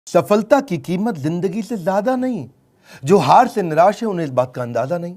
सफलता की कीमत जिंदगी से ज्यादा नहीं। जो हार से निराश है उन्हें इस बात का अंदाजा नहीं।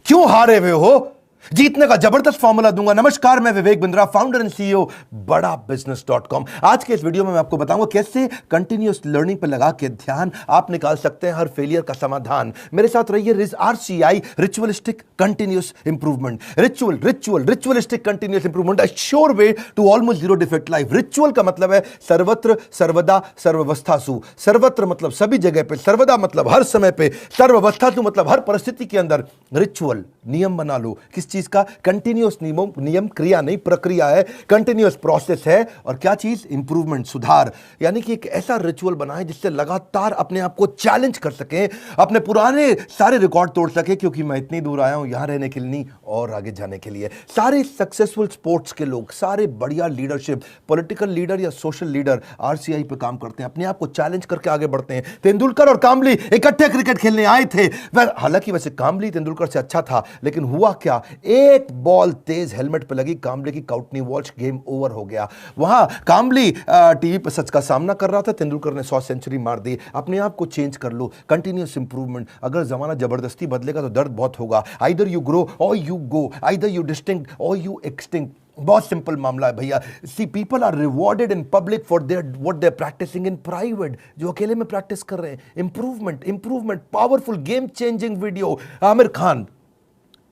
क्यों हारे हुए हो, जीतने का जबरदस्त फॉर्मूला दूंगा। नमस्कार, मैं Vivek Bindra, founder and CEO बड़ा बिजनेस.com। आज के इस वीडियो में मैं आपको बताऊंगा कैसे कंटिन्यूअस लर्निंग पर लगा के ध्यान आप निकाल सकते हैं हर फेलियर का समाधान। मेरे साथ रहिए। RCI, ritualistic continuous improvement. Ritualistic continuous improvement, a sure way to almost zero defect life. Ritual का मतलब है सर्वत्र, सर्वदा, सर्वावस्थासु। सर्वत्र मतलब सभी जगह पे, सर्वदा मतलब हर समय पे, सर्वावस्थासु मतलब हर परिस्थिति के अंदर। रिचुअल नियम बना लो। किस चीज का? कंटिन्यूअस नियम, क्रिया नहीं प्रक्रिया है, कंटिन्यूअस प्रोसेस है। और क्या चीज? इंप्रूवमेंट, सुधार। यानी कि एक ऐसा रिचुअल बनाए जिससे लगातार अपने आप को चैलेंज कर सके, अपने पुराने सारे रिकॉर्ड तोड़ सके। क्योंकि मैं इतनी दूर आया हूं यहां रहने के लिए नहीं, और आगे जाने के लिए। सारे सक्सेसफुल स्पोर्ट्स के लोग, सारे बढ़िया लीडरशिप, पॉलिटिकल लीडर या सोशल लीडर RCI पे काम करते हैं, अपने आप को चैलेंज करके आगे बढ़ते हैं। तेंदुलकर और कामली इकट्ठे क्रिकेट खेलने आए थे। हालांकि वैसे कामली तेंदुलकर से अच्छा था, लेकिन हुआ क्या? एक बॉल तेज हेलमेट पे लगी, कामले की काउट नहीं वॉच, गेम ओवर हो गया। वहां कामली टीवी पर सच का सामना कर रहा था, तेंदुलकर ने 100 सेंचुरी मार दी। अपने आप को चेंज कर लो, कंटिन्यूअस इंप्रूवमेंट। अगर जमाना जबरदस्ती बदलेगा तो दर्द बहुत होगा। Either you grow or you go, either you distinct or you extinct. बहुत सिंपल मामला है भैया। See people are rewarded in public for their what they are practising in private. जो अकेले में प्रैक्टिस कर रहे हैं, improvement, powerful game changing video. Aamir Khan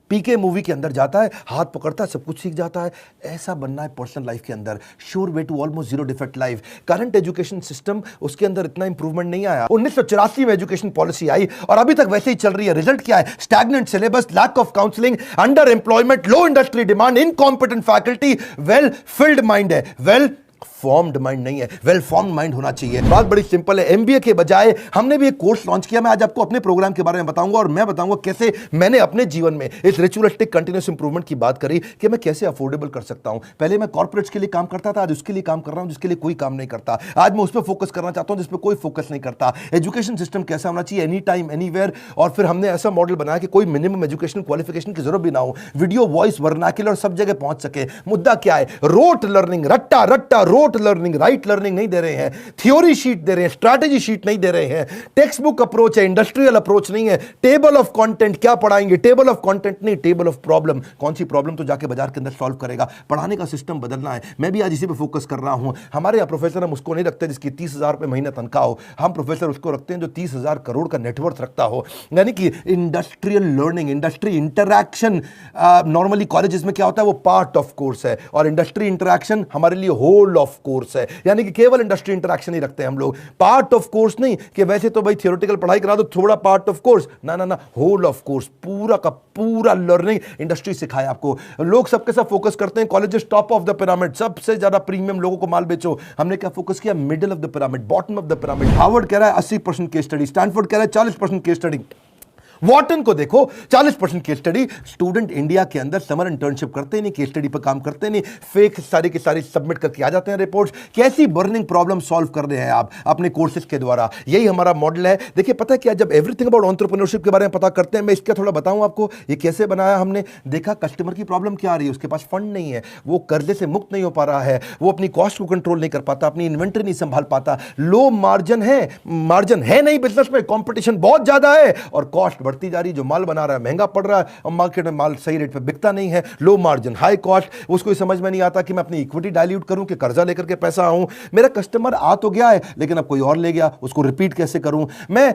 PK movie के अंदर जाता है, हाथ पकड़ता है, सब कुछ सीख जाता है। ऐसा बनना है पर्सनल लाइफ के अंदर। Sure way to almost zero defect life. Current education system, उसके अंदर इतना इंप्रूवमेंट नहीं आया। 1984 में एजुकेशन पॉलिसी आई और अभी तक वैसे ही चल रही है। रिजल्ट क्या है? Stagnant syllabus, lack of counselling, under employment, low industry demand, incompetent faculty. Well filled mind है, वेल फॉर्म्ड माइंड नहीं है, वेल फॉर्म्ड माइंड होना चाहिए। बात बड़ी सिंपल है। MBA के बजाय हमने भी एक कोर्स लॉन्च किया। मैं आज आपको अपने प्रोग्राम के बारे में बताऊंगा और मैं बताऊंगा कैसे मैंने अपने जीवन में इस रिचुअलिस्टिक कंटिन्यूअस इंप्रूवमेंट की बात करी कि मैं कैसे अफोर्डेबल कर सकता हूं। पहले मैं कॉर्पोरेट्स के लिए काम करता था, आज उसके लिए काम कर रहा हूं जिसके लिए कोई काम नहीं करता। आज मैं उस पर फोकस करना चाहता हूं जिस पर कोई फोकस नहीं करता। एजुकेशन सिस्टम कैसा होना चाहिए? Any time anywhere. और फिर हमने ऐसा मॉडल बनाया कि कोई मिनिमम एजुकेशन क्वालिफिकेशन की जरूरत भी ना हो, वीडियो, वॉइस, वर्नाक्युलर सब जगह पहुंच सके। मुद्दा क्या है? रोट लर्निंग, रट्टा रोट लर्निंग, राइट लर्निंग नहीं दे रहे हैं। थ्योरी शीट दे रहे हैं, स्ट्रैटेजी शीट नहीं दे रहे हैं। टेक्स्ट बुक अप्रोच है, इंडस्ट्रियल अप्रोच नहीं है। टेबल ऑफ कंटेंट क्या पढ़ाएंगे? टेबल ऑफ कंटेंट नहीं, टेबल ऑफ प्रॉब्लम। कौन सी प्रॉब्लम तो जाके बाजार के अंदर सॉल्व करेगा। पढ़ाने का सिस्टम बदलना है। मैं भी आज इसी पे फोकस कर रहा हूं। हमारे यहाँ प्रोफेसर हम उसको नहीं रखते जिसकी 30,000 रुपए महीना तनख्वाह हो। हम प्रोफेसर उसको रखते हैं जो 30,000 करोड़ का नेटवर्थ रखता हो। यानी कि industrial learning, industry interaction. Normally colleges में क्या होता है? वो पार्ट ऑफ कोर्स है, और इंडस्ट्री इंटरैक्शन हमारे लिए होल ऑफ कोर्स है। यानी कि केवल इंडस्ट्री इंटरैक्शन ही रखते हैं हम लोग, पार्ट ऑफ कोर्स नहीं कि वैसे तो भाई थियोरेटिकल पढ़ाई करा दो, थोड़ा पार्ट ऑफ कोर्स। ना, होल ऑफ कोर्स, पूरा का पूरा लर्निंग इंडस्ट्री सिखाए आपको। लोग सबके सब फोकस करते हैं colleges top of the pyramid, सबसे ज्यादा प्रीमियम लोगों को माल बेचो। हमने क्या फोकस किया? Middle of the pyramid, bottom of the pyramid. Harvard कह रहा है 80% केस स्टडी, स्टैनफोर्ड कह रहा है 40% केस स्टडी। वॉटन को देखो 40% केस स्टडी। स्टूडेंट इंडिया के अंदर समर इंटर्नशिप करते नहीं, केस स्टडी पर काम करते नहीं, फेक सारी की सारी सबमिट करके आ जाते हैं रिपोर्ट्स। कैसी बर्निंग प्रॉब्लम सॉल्व कर रहे हैं आप अपने कोर्सेज के द्वारा? यही हमारा मॉडल है। देखिए पता है क्या, जब एवरीथिंग अबाउट एंटरप्रेन्योरशिप के बारे में पता करते हैं, मैं इसका थोड़ा बताऊं आपको ये कैसे बनाया हमने। देखा कस्टमर की प्रॉब्लम क्या आ रही है, उसके पास फंड नहीं है, वो कर्जे से मुक्त नहीं हो पा रहा है, वो अपनी कॉस्ट को कंट्रोल नहीं कर पाता, अपनी इन्वेंटरी नहीं संभाल पाता, लो मार्जिन है नहीं बिजनेस में, कॉम्पिटिशन बहुत ज्यादा है और कॉस्ट बढ़ती जा रही है। जो माल बना रहा है महंगा पड़ रहा है और मार्केट में माल सही रेट पे बिकता नहीं है। Low margin, high cost. उसको समझ में नहीं आता कि मैं अपनी इक्विटी डाइल्यूट करूं कि कर्जा लेकर के पैसा आऊं। मेरा कस्टमर आ तो गया है लेकिन अब कोई और ले गया, उसको रिपीट कैसे करूं। मैं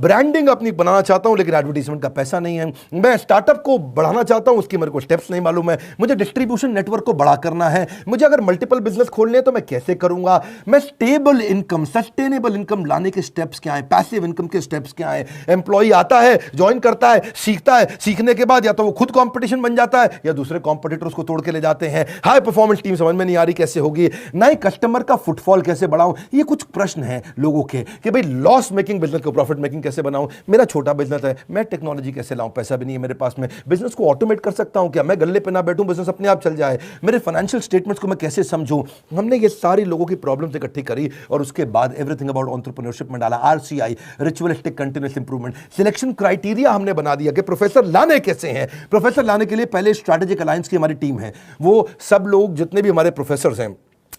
ब्रांडिंग अपनी बनाना चाहता हूं लेकिन एडवर्टाइजमेंट का पैसा नहीं है। मैं स्टार्टअप को बढ़ाना चाहता हूं, उसकी मेरे को स्टेप्स नहीं मालूम है। मुझे डिस्ट्रीब्यूशन नेटवर्क को बड़ा करना है। मुझे अगर मल्टीपल बिजनेस खोलने हैं तो मैं कैसे करूंगा। मैं स्टेबल इनकम, सस्टेनेबल इनकम लाने के स्टेप्स क्या है, पैसिव इनकम के स्टेप्स क्या है। एम्प्लॉई आता है, ज्वाइन करता है, सीखता है, सीखने के बाद या तो वो खुद कंपटीशन बन जाता है या दूसरे कंपटीटर उसको तोड़ के ले जाते हैं। हाई परफॉर्मेंस टीम समझ में नहीं आ रही कैसे होगी। नए कस्टमर का फुटफॉल कैसे बढ़ाऊं, ये कुछ प्रश्न हैं लोगों के कि भाई लॉस मेकिंग बिजनेस को प्रॉफिट मेकिंग कैसे बनाऊं। मेरा छोटा बिजनेस है, मैं टेक्नोलॉजी कैसे लाऊं, पैसा भी नहीं है मेरे पास में। बिजनेस को ऑटोमेट कर सकता हूं क्या? मैं गल्ले पे ना बैठूं, बिजनेस अपने आप चल जाए। मेरे फाइनेंशियल स्टेटमेंट्स को मैं कैसे समझूं। हमने ये सारी लोगों की प्रॉब्लम्स इकट्ठी करी और उसके बाद एवरीथिंग अबाउट एंटरप्रेन्योरशिप में डाला। RCI, ritualistic continuous improvement. Selection criteria हमने बना दिया कि प्रोफेसर लाने कैसे हैं। प्रोफेसर लाने के लिए पहले स्ट्रैटेजिक अलायंस की हमारी टीम है। वो सब लोग जितने भी हमारे प्रोफेसर हैं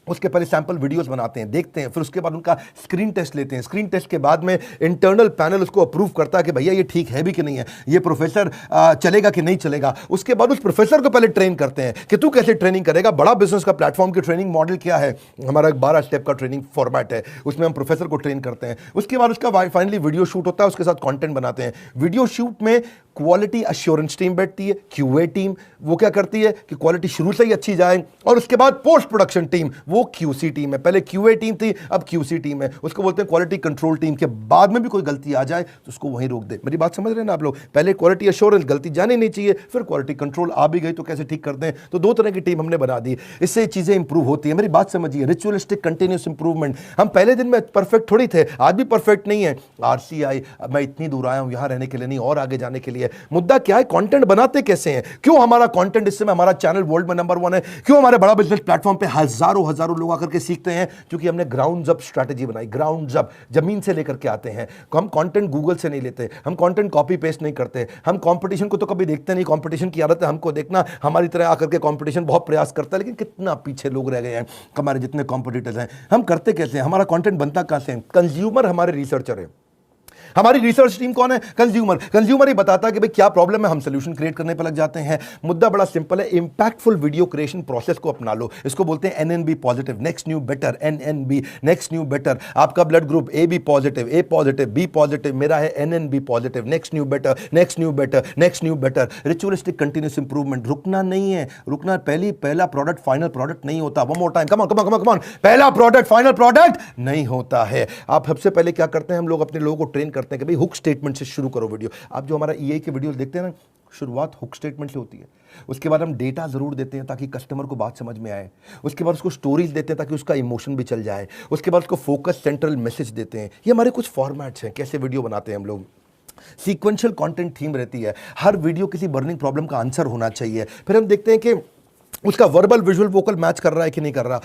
उसके पहले सैंपल वीडियोस बनाते हैं, देखते हैं, फिर उसके बाद उनका स्क्रीन टेस्ट लेते हैं। स्क्रीन टेस्ट के बाद में इंटरनल पैनल उसको अप्रूव करता है कि भैया ये ठीक है भी कि नहीं है, ये प्रोफेसर चलेगा कि नहीं चलेगा। उसके बाद उस प्रोफेसर को पहले ट्रेन करते हैं कि तू कैसे ट्रेनिंग करेगा। बड़ा बिजनेस का प्लेटफॉर्म की ट्रेनिंग मॉडल क्या है, हमारा 12 स्टेप का ट्रेनिंग फॉर्मेट है, उसमें हम प्रोफेसर को ट्रेन करते हैं। उसके बाद उसका फाइनली वीडियो शूट होता है, उसके साथ कंटेंट बनाते हैं। वीडियो शूट में क्वालिटी अश्योरेंस टीम बैठती है, क्यूए टीम, वो क्या करती है कि क्वालिटी शुरू से ही अच्छी जाए। और उसके बाद पोस्ट प्रोडक्शन टीम, वो क्यूसी टीम है। पहले क्यूए टीम थी, अब क्यूसी टीम है, उसको बोलते हैं क्वालिटी कंट्रोल टीम। के बाद में भी कोई गलती आ जाए तो उसको वहीं रोक दे। मेरी बात समझ रहे हैं ना आप लोग? पहले क्वालिटी अश्योरेंस, गलती जानी नहीं चाहिए, फिर क्वालिटी कंट्रोल, आ भी गई तो कैसे ठीक करते हैं। तो 2 तरह की टीम हमने बना दी, इससे चीजें इंप्रूव होती है। मेरी बात समझिए, रिचुअलिस्टिक कंटिन्यूस इंप्रूवमेंट। हम पहले दिन में परफेक्ट थोड़ी थे, आज भी परफेक्ट नहीं है। आरसीआई, मैं इतनी दूर आया हूं यहां रहने के लिए नहीं, और आगे जाने के लिए। मुद्दा क्या है, कंटेंट बनाते कैसे हैं? क्यों हमारा कंटेंट, इस समय हमारा चैनल वर्ल्ड में नंबर 1 है? क्यों हमारे बड़ा बिजनेस प्लेटफॉर्म पे हजारों लोग आकर के सीखते हैं? क्योंकि हमने ग्राउंड अप स्ट्रेटजी बनाई। ग्राउंड अप, जमीन से लेकर के आते हैं। हम कंटेंट गूगल से नहीं लेते, हम कंटेंट कॉपी पेस्ट नहीं करते, हम कंपटीशन को तो कभी देखते नहीं। कंपटीशन की आदत है हमको देखना, हमारी तरह आकर के कंपटीशन बहुत प्रयास करता है, लेकिन कितना पीछे लोग रह गए हैं हमारे जितने कॉम्पिटिटर्स हैं। हम करते कैसे हैं? हमारा कंटेंट बनता कहां से है? कंज्यूमर हमारे रिसर्चर है। हमारी रिसर्च टीम कौन है? कंज्यूमर। कंज्यूमर ही बताता है कि भाई क्या प्रॉब्लम है, हम सोल्यूशन क्रिएट करने पर लग जाते हैं। मुद्दा बड़ा सिंपल है, इंपैक्टफुल वीडियो क्रिएशन प्रोसेस को अपना लो। इसको बोलते हैं NNB positive, next new better. NNB, next new better. आपका blood group A B positive, A positive, B positive, मेरा है NNB positive. Next new better, next new better, next new better. Ritualistic continuous improvement. रुकना नहीं है, रुकना पहला product final product नहीं होता। One more time, come on come on come on come on, पहला प्रोडक्ट फाइनल प्रोडक्ट नहीं होता है। आप सबसे पहले क्या करते हैं, हम लोग अपने लोगों को ट्रेन करते हैं कि भाई हुक स्टेटमेंट से शुरू करो वीडियो। आप जो हमारा ईए के वीडियो देखते हैं ना, शुरुआत हुक स्टेटमेंट से होती है। उसके बाद हम डेटा जरूर देते हैं ताकि कस्टमर को बात समझ में आए। उसके बाद उसको स्टोरीज देते हैं ताकि उसका इमोशन भी चल जाए। उसके बाद उसको फोकस सेंट्रल मैसेज देते हैं। ये हमारे कुछ फॉर्मेट्स हैं, कैसे वीडियो बनाते हैं हम लोग। सीक्वेंशियल कंटेंट थीम रहती है, हर वीडियो किसी बर्निंग प्रॉब्लम का आंसर होना चाहिए। फिर हम देखते हैं कि उसका वर्बल विजुअल वोकल मैच कर रहा है कि नहीं कर रहा,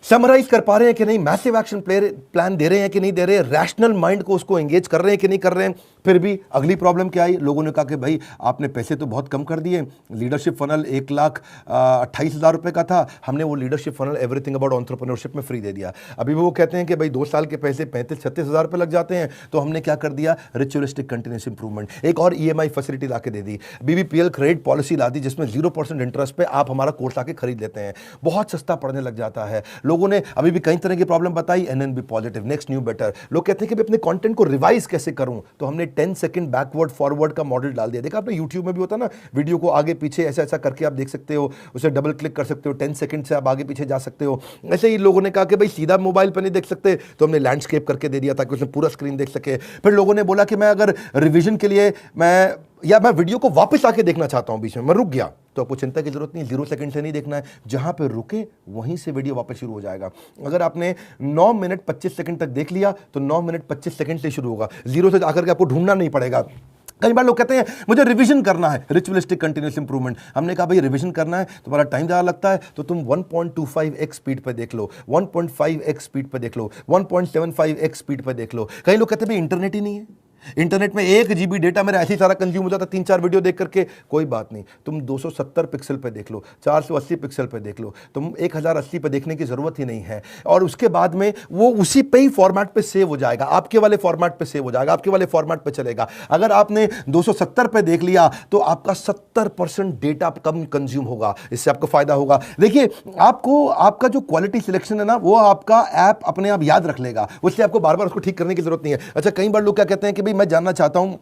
समराइज कर पा रहे हैं कि नहीं, मैसिव एक्शन प्लान दे रहे हैं कि नहीं दे रहे, रैशनल माइंड को उसको एंगेज कर रहे हैं कि नहीं कर रहे हैं। फिर भी अगली प्रॉब्लम क्या आई, लोगों ने कहा कि भाई आपने पैसे तो बहुत कम कर दिए। लीडरशिप फनल 1,28,000 रुपए का था, हमने वो leadership funnel everything about entrepreneurship में फ्री दे दिया। अभी वो कहते हैं कि भाई 2 साल के पैसे 35-36 हज़ार रुपये लग जाते हैं। तो हमने क्या कर दिया, रिचुअलिस्टिक कंटिन्यूस इंप्रूवमेंट। एक और ईएमआई फैसिलिटी ला के दे दी, बीबीपीएल क्रेडिट पॉलिसी ला दी, जिसमें 0% इंटरेस्ट पे आप हमारा कोर्स आके खरीद लेते हैं। बहुत सस्ता पड़ने लग जाता है। लोगों ने अभी भी कई तरह की प्रॉब्लम बताई, NNB positive, next new better. लोग कहते हैं कि अपने कंटेंट को रिवाइज कैसे करूं, तो हमने 10 सेकंड बैकवर्ड फॉरवर्ड का मॉडल डाल दिया। देखा आपने यूट्यूब में भी होता ना, वीडियो को आगे पीछे ऐसा ऐसा करके आप देख सकते हो, उसे डबल क्लिक कर सकते हो, 10 सेकंड से आप आगे पीछे जा सकते हो। ऐसे ही लोगों ने कहा कि भाई सीधा मोबाइल पर नहीं देख सकते, तो हमने लैंडस्केप करके दे दिया ताकि उसमें पूरा स्क्रीन देख सके। फिर लोगों ने बोला कि मैं अगर रिविजन के लिए मैं वीडियो को वापस आके देखना चाहता हूं, बीच में मैं रुक गया, तो आपको चिंता की जरूरत नहीं, 0 सेकंड से नहीं देखना है, जहां पे रुके वहीं से वीडियो वापस शुरू हो जाएगा। अगर आपने 9 मिनट 25 सेकंड तक देख लिया तो 9 मिनट 25 सेकंड से शुरू होगा, 0 से आकर के आपको ढूंढना नहीं पड़ेगा। कई बार लोग कहते हैं मुझे रिवीजन करना है, रिचुअलिस्टिक कंटिन्यूअस इंप्रूवमेंट। हमने कहा भाई रिवीजन करना है, तुम्हारा टाइम ज़्यादा लगता है तो तुम 1.25x स्पीड पे देख लो, 1.5x स्पीड पे देख लो, 1.75x स्पीड पे देख लो। कई लोग कहते हैं भाई इंटरनेट ही नहीं है, इंटरनेट में 1 GB डेटा मेरा ऐसे ही सारा कंज्यूम हो जाता है 3-4 वीडियो देख करके। कोई बात नहीं, तुम 270 पिक्सल पे देख लो, 480 पिक्सल पे देख लो, तुम 1080 पे देखने की जरूरत ही नहीं है। और उसके बाद में वो उसी पे ही फॉर्मेट पे सेव हो जाएगा, आपके वाले फॉर्मेट पे सेव हो जाएगा, आपके वाले फॉर्मेट पे चलेगा। अगर आपने 270 पे देख लिया तो आपका 70% डेटा कम कंज्यूम होगा, इससे आपको फायदा होगा। देखिए आपको आपका जो क्वालिटी सिलेक्शन है ना, वो आपका ऐप अपने आप याद रख लेगा, उससे आपको बार बार उसको ठीक करने की जरूरत नहीं है। अच्छा, कई बार लोग क्या कहते हैं कि भाई मैं जानना चाहता हूं,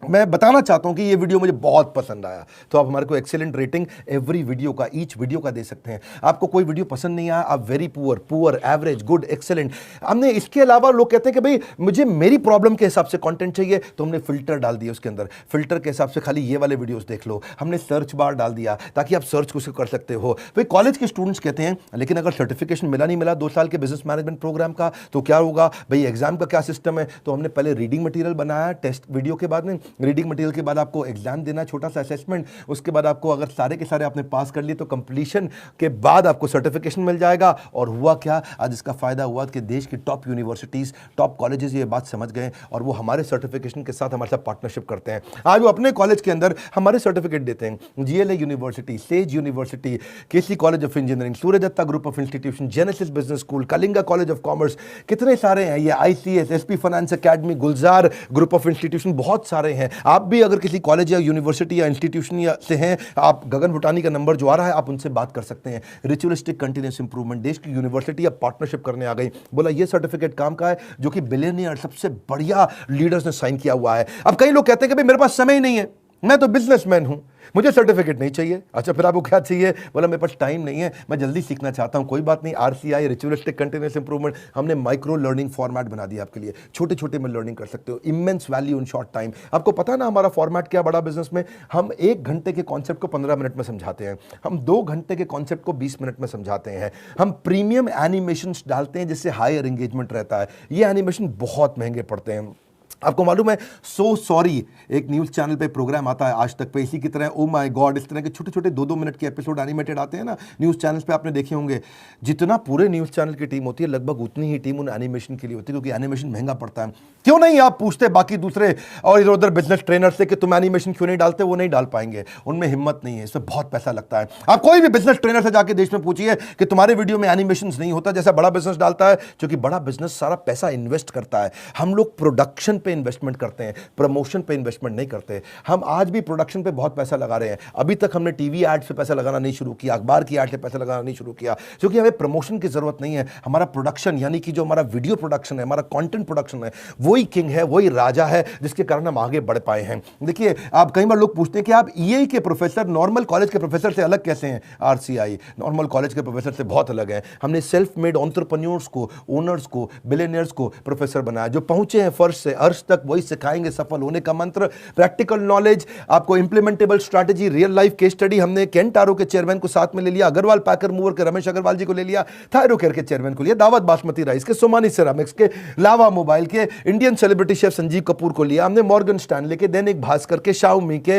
मैं बताना चाहता हूं कि ये वीडियो मुझे बहुत पसंद आया, तो आप हमारे को एक्सीलेंट रेटिंग एवरी वीडियो का, ईच वीडियो का दे सकते हैं। आपको कोई वीडियो पसंद नहीं आया, आप very poor, average, good, excellent. हमने इसके अलावा लोग कहते हैं कि भाई मुझे मेरी प्रॉब्लम के हिसाब से कंटेंट चाहिए, तो हमने फिल्टर डाल दिया उसके अंदर, फिल्टर के हिसाब से खाली ये वाले वीडियोस देख लो। हमने सर्च बार डाल दिया ताकि आप सर्च कुछ कर सकते हो। भाई कॉलेज के स्टूडेंट्स कहते हैं लेकिन अगर सर्टिफिकेशन मिला नहीं मिला 2 साल के बिजनेस मैनेजमेंट प्रोग्राम का, तो क्या होगा भाई, एग्जाम का क्या सिस्टम है। तो हमने पहले रीडिंग मटेरियल बनाया टेस्ट वीडियो के बाद में, रीडिंग मटेरियल के बाद आपको एग्जाम देना, छोटा सा असेसमेंट, उसके बाद आपको अगर सारे के सारे आपने पास कर लिए तो कंप्लीशन के बाद आपको सर्टिफिकेशन मिल जाएगा। और हुआ क्या, आज इसका फायदा हुआ कि देश की टॉप यूनिवर्सिटीज, टॉप कॉलेजेस ये बात समझ गए और वो हमारे सर्टिफिकेशन के साथ हमारे साथ पार्टनरशिप करते हैं। आज वो अपने कॉलेज के अंदर हमारे सर्टिफिकेट देते हैं। GLA university, sage university, KC college of engineering, Surya Datta group of institution, Genesis business school, Kalinga college of commerce, कितने सारे हैं ये, ICS, SP finance academy, Gulzar group of institution, बहुत सारे हैं। आप भी अगर किसी कॉलेज या यूनिवर्सिटी या इंस्टीट्यूशन से हैं, आप गगन भुटानी का नंबर जो आ रहा है, आप उनसे बात कर सकते हैं। रिचुअलिस्टिक कंटिन्यूअस इंप्रूवमेंट, देश की यूनिवर्सिटी अब पार्टनरशिप करने आ गई। बोला ये सर्टिफिकेट काम का है जो कि बिलियनियर, सबसे बढ़िया लीडर्स ने साइन किया हुआ है। अब कई लोग कहते हैं कि भाई मेरे पास समय ही नहीं है, मैं तो बिजनेसमैन हूं, मुझे सर्टिफिकेट नहीं चाहिए। अच्छा फिर आपको क्या चाहिए? बोला मेरे पास टाइम नहीं है, मैं जल्दी सीखना चाहता हूं। कोई बात नहीं, आरसीआई, रिचुअलिस्टिक कंटिन्यूअस इंप्रूवमेंट, हमने माइक्रो लर्निंग फॉर्मेट बना दिया आपके लिए। छोटे छोटे में लर्निंग कर सकते हो, immense value in short time. आपको पता ना हमारा फॉर्मेट क्या, बड़ा बिजनेस में हम 1 घंटे के कॉन्सेप्ट को 15 मिनट में समझाते हैं, हम 2 घंटे के कॉन्सेप्ट को 20 मिनट में समझाते हैं, हम प्रीमियम एनिमेशन डालते हैं जिससे हायर एंगेजमेंट रहता है। ये एनिमेशन बहुत महंगे पड़ते हैं। आपको मालूम है, सो सॉरी एक न्यूज़ चैनल पे प्रोग्राम आता है आज तक पे, इसी की तरह ओ माय गॉड, इस तरह के छोटे छोटे 2-2 मिनट के एपिसोड एनिमेटेड आते हैं ना न्यूज़ चैनल्स पे, आपने देखे होंगे। जितना पूरे न्यूज़ चैनल की टीम होती है, लगभग उतनी ही टीम उन एनिमेशन के लिए होती है, क्योंकि एनिमेशन महंगा पड़ता है। क्यों नहीं आप पूछते बाकी दूसरे और इधर उधर बिजनेस ट्रेनर से कि तुम एनिमेशन क्यों नहीं डालते? वो नहीं डाल पाएंगे, उनमें हिम्मत नहीं है, इसमें बहुत पैसा लगता है। आप कोई भी बिजनेस ट्रेनर से जाके देश में पूछिए कि तुम्हारे वीडियो में एनिमेशन नहीं होता जैसा बड़ा बिजनेस डालता है, क्योंकि बड़ा बिजनेस सारा पैसा इन्वेस्ट करता है। हम लोग प्रोडक्शन पे इन्वेस्टमेंट करते हैं, प्रमोशन पे इन्वेस्टमेंट नहीं करते। हम आज भी प्रोडक्शन पे बहुत पैसा लगा रहे हैं। अभी तक हमने टीवी एड पे पैसा लगाना नहीं शुरू किया, अखबार की एड पे पैसा लगाना नहीं शुरू किया, क्योंकि हमें प्रमोशन की जरूरत नहीं है। हमारा प्रोडक्शन, यानी कि जो हमारा वीडियो प्रोडक्शन है, हमारा कंटेंट प्रोडक्शन है, वही किंग है, वही राजा है, जिसके कारण हम आगे बढ़ पाए हैं। देखिए, आप कई बार लोग पूछते हैं कि आप ईए के प्रोफेसर नॉर्मल कॉलेज के प्रोफेसर से अलग कैसे हैं? आरसीआई नॉर्मल कॉलेज के प्रोफेसर से बहुत अलग है। हमने सेल्फ मेड एंटरप्रेन्योर्स को, ओनर्स को, बिलियनियर्स को प्रोफेसर बनाया, जो पहुंचे हैं फर्श से अर्श तक, वही सिखाएंगे सफल होने का मंत्र, प्रैक्टिकल नॉलेज, आपको implementable strategy, real life case study. हमने केंटारो के चेयरमैन को साथ में ले लिया, अग्रवाल पैकर मूवर के रमेश अग्रवाल जी को ले लिया, थायरोकेयर के चेयरमैन को लिया, दावत बासमती राइस के, सोमानी सिरामिक्स के, लावा मोबाइल के Indian celebrity chef Sanjeev Kapoor को लिया हमने, मॉर्गन स्टैनले के, दैनिक भास्कर के, शाओमी के,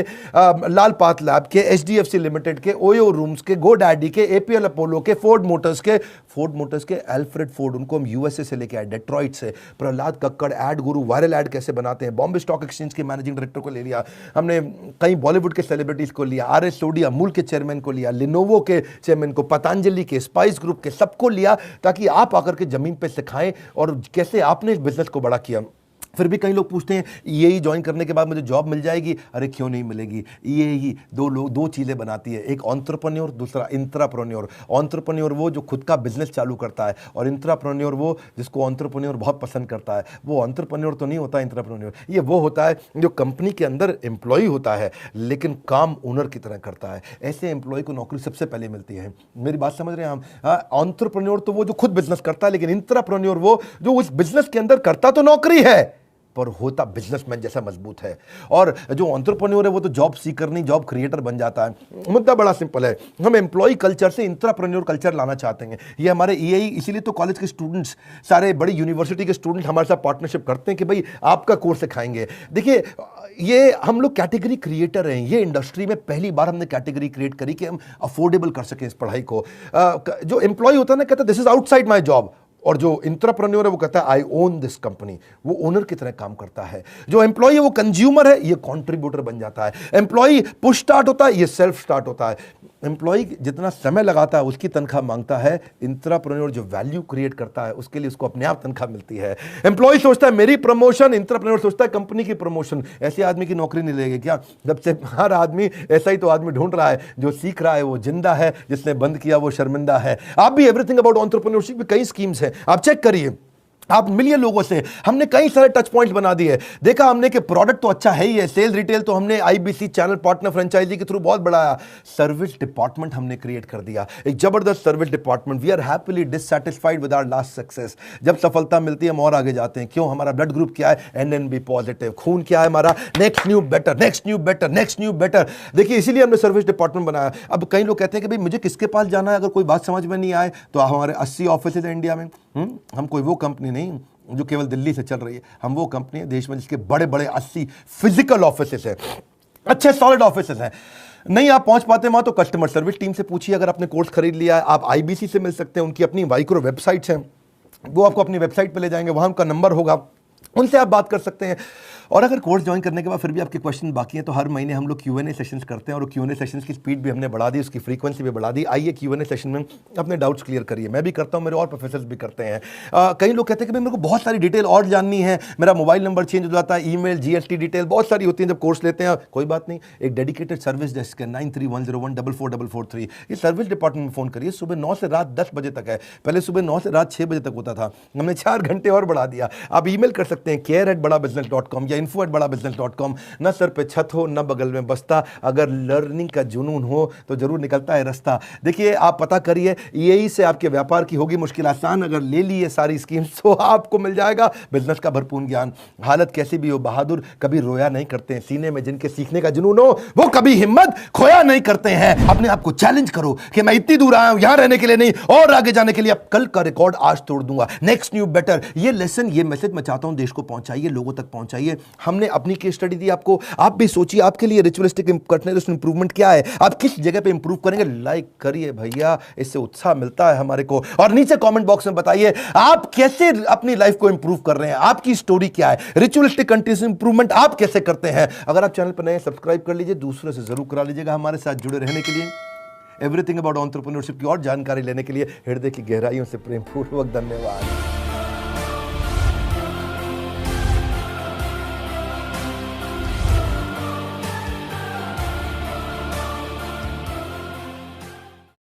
लाल पात लैब के, एचडीएफसी लिमिटेड के, ओयो रूम्स के, गोडैडी के, एपीएल अपोलो के, फोर्ड मोटर्स के एल्फ्रेड फोर्ड, उनको हम यूएसए से लेके आए, डेट्रॉइट से। प्रहलाद कक्कड़, एड गुरु, वायरल एड कैसे बनाते हैं, बॉम्बे स्टॉक एक्सचेंज के मैनेजिंग डायरेक्टर को ले लिया हमने, कई बॉलीवुड के सेलिब्रिटीज को लिया, आरएस सोडी अमूल के चेयरमैन को लिया, लिनोवो के चेयरमैन को, पतंजलि के, स्पाइस ग्रुप के, सबको लिया, ताकि आप आकर के जमीन पे सिखाएं और कैसे आपने इस बिजनेस को बड़ा किया। फिर भी कई लोग पूछते हैं ईएई ज्वाइन करने के बाद मुझे जॉब मिल जाएगी? अरे क्यों नहीं मिलेगी। ईएई दो चीज़ें बनाती है, एक एंटरप्रेन्योर, दूसरा इंट्राप्रेन्योर। एंटरप्रेन्योर वो जो खुद का बिजनेस चालू करता है, और इंट्राप्रेन्योर वो जिसको एंटरप्रेन्योर बहुत पसंद करता है। वो एंटरप्रेन्योर तो नहीं होता इंट्राप्रेन्योर, ये वो होता है जो कंपनी के अंदर एम्प्लॉय होता है लेकिन काम ओनर की तरह करता है। ऐसे एम्प्लॉय को नौकरी सबसे पहले मिलती है। मेरी बात समझ रहे हैं हम? एंटरप्रेन्योर तो वो जो खुद बिजनेस करता है, लेकिन इंट्राप्रेन्योर वो जो उस बिजनेस के अंदर करता तो नौकरी है पर होता बिजनेसमैन जैसा मजबूत है। और जो एंटरप्रेन्योर है वो तो जॉब सीकर नहीं, जॉब क्रिएटर बन जाता है। मुद्दा बड़ा सिंपल है, हम एम्प्लॉय कल्चर से इंट्राप्रेन्योर कल्चर लाना चाहते हैं। ये हमारे ईएई, इसीलिए तो कॉलेज के स्टूडेंट्स, सारे बड़ी यूनिवर्सिटी के स्टूडेंट हमारे साथ पार्टनरशिप करते हैं कि भाई आपका कोर्स सिखाएंगे। देखिए, ये हम लोग कैटेगरी क्रिएटर हैं। ये इंडस्ट्री में पहली बार हमने कैटेगरी क्रिएट करी कि हम अफोर्डेबल कर सकें इस पढ़ाई को। जो एम्प्लॉय होता है ना, कहता है this is outside my job, और जो इंट्राप्रेन्योर है वो कहता है आई ओन दिस कंपनी, वो ओनर की तरह काम करता है। जो एम्प्लॉय है वो कंज्यूमर है, ये कंट्रीब्यूटर बन जाता है। एम्प्लॉय पुश स्टार्ट होता है, ये सेल्फ स्टार्ट होता है। एम्प्लॉय जितना समय लगाता है उसकी तनख्वाह मांगता है, इंट्राप्रेन्योर जो वैल्यू क्रिएट करता है उसके लिए उसको अपने आप तनख्वाह मिलती है। एम्प्लॉय सोचता है मेरी प्रमोशन, इंट्राप्रेन्योर सोचता है कंपनी की प्रमोशन। ऐसे आदमी की नौकरी नहीं लगेगी क्या? जब से हर आदमी ऐसा ही तो आदमी ढूंढ रहा है, जो सीख रहा है वो जिंदा है, जिसने बंद किया वो शर्मिंदा है। आप भी एवरीथिंग अबाउट एंटरप्रेन्योरशिप में कई स्कीम्स हैं, आप चेक करिए। आप मिलिए लोगों से, हमने कई सारे टच पॉइंट्स बना दिए। देखा हमने कि प्रोडक्ट तो अच्छा है ही है, सेल रिटेल तो हमने आईबीसी चैनल पार्टनर फ्रेंचाइजी के थ्रू बहुत बढ़ाया। सर्विस डिपार्टमेंट हमने क्रिएट कर दिया, एक जबरदस्त service department. We are happily dissatisfied with our last success. जब सफलता मिलती है हम और आगे जाते हैं। क्यों? हमारा ब्लड ग्रुप क्या है? NNB positive. खून क्या है हमारा? Next new better, next new better, next new better. देखिए, इसीलिए हमने सर्विस डिपार्टमेंट बनाया। अब कई लोग कहते हैं कि भाई मुझे किसके पास जाना है अगर कोई बात समझ में नहीं आए, तो हमारे 80 ऑफिस है इंडिया में। हम कोई वो कंपनी नहीं, जो केवल दिल्ली से चल रही है। हम वो कंपनी है देश में जिसके बड़े बड़े 80 फिजिकल ऑफिसेस हैं, अच्छे सॉलिड ऑफिसेस हैं। नहीं आप पहुंच पाते वहां तो कस्टमर सर्विस टीम से पूछिए। अगर आपने कोर्स खरीद लिया है, आप आईबीसी से मिल सकते हैं, उनकी अपनी माइक्रो वेबसाइट्स हैं, वो आपको अपनी वेबसाइट पे ले जाएंगे, वहां उनका नंबर होगा, उनसे आप बात कर सकते हैं। और अगर कोर्स ज्वाइन करने के बाद फिर भी आपके क्वेश्चन बाकी हैं तो हर महीने हम लोग Q&A सेशंस करते हैं, और Q&A सेशंस की स्पीड भी हमने बढ़ा दी, उसकी फ्रीक्वेंसी भी बढ़ा दी। आइए Q&A सेशन में अपने डाउट्स क्लियर करिए। मैं भी करता हूं, मेरे और प्रोफेसर्स भी करते हैं। कई लोग कहते हैं कि भाई मेरे को बहुत सारी डिटेल और जाननी है, मेरा मोबाइल नंबर चेंज हो जाता है, ईमेल, GST डिटेल बहुत सारी होती है जब कोर्स लेते हैं। कोई बात नहीं, एक डेडिकेटेड सर्विस डेस्क है 9310144443। ये सर्विस डिपार्टमेंट में फ़ोन करिए। सुबह 9 से रात 10 बजे तक है, पहले सुबह 9 से रात 6 बजे तक होता था, हमने 4 घंटे और बढ़ा दिया। आप ईमेल कर सकते हैं care@badabusiness.com या info@badabusiness.com। न सर पे छत हो न बगल में बस्ता, अगर लर्निंग का जुनून हो तो जरूर निकलता है रास्ता। देखिए आप पता करिए, यही से आपके व्यापार की होगी मुश्किल आसान। अगर ले लिए सारी स्कीम्स तो आपको मिल जाएगा बिजनेस का भरपूर ज्ञान। हालत कैसी भी हो, बहादुर कभी रोया नहीं करते हैं। सीने में जिनके सीखने का जुनून हो वो कभी हिम्मत खोया नहीं करते हैं। अपने आप को चैलेंज करो कि मैं इतनी दूर आया हूं यहां रहने के लिए नहीं, और आगे जाने के लिए। अब कल का रिकॉर्ड आज तोड़ दूंगा, नेक्स्ट न्यू बेटर। ये लेसन, ये मैसेज मैं चाहता हूं देश को पहुंचाइए, लोगों तक पहुंचाइए। हमने अपनी केस स्टडी दी आपको, आप भी सोचिए आपके लिए रिचुअलिस्टिक कंटिन्यूअस इंप्रूवमेंट क्या है, आप किस जगह पे इंप्रूव करेंगे। लाइक करिए भैया, इससे उत्साह मिलता है हमारे को। और नीचे कमेंट बॉक्स में बताइए आप कैसे अपनी लाइफ को इंप्रूव कर रहे हैं, आपकी स्टोरी क्या है, रिचुअलिस्टिक कंटिन्यूअस इंप्रूवमेंट आप कैसे करते हैं। अगर आप चैनल पर नए, सब्सक्राइब कर लीजिए, दूसरे से जरूर करा लीजिएगा। हमारे साथ जुड़े रहने के लिए, एवरीथिंग अबाउट एंटरप्रेन्योरशिप की और जानकारी लेने के लिए हृदय की गहराइयों से प्रेमपूर्वक धन्यवाद।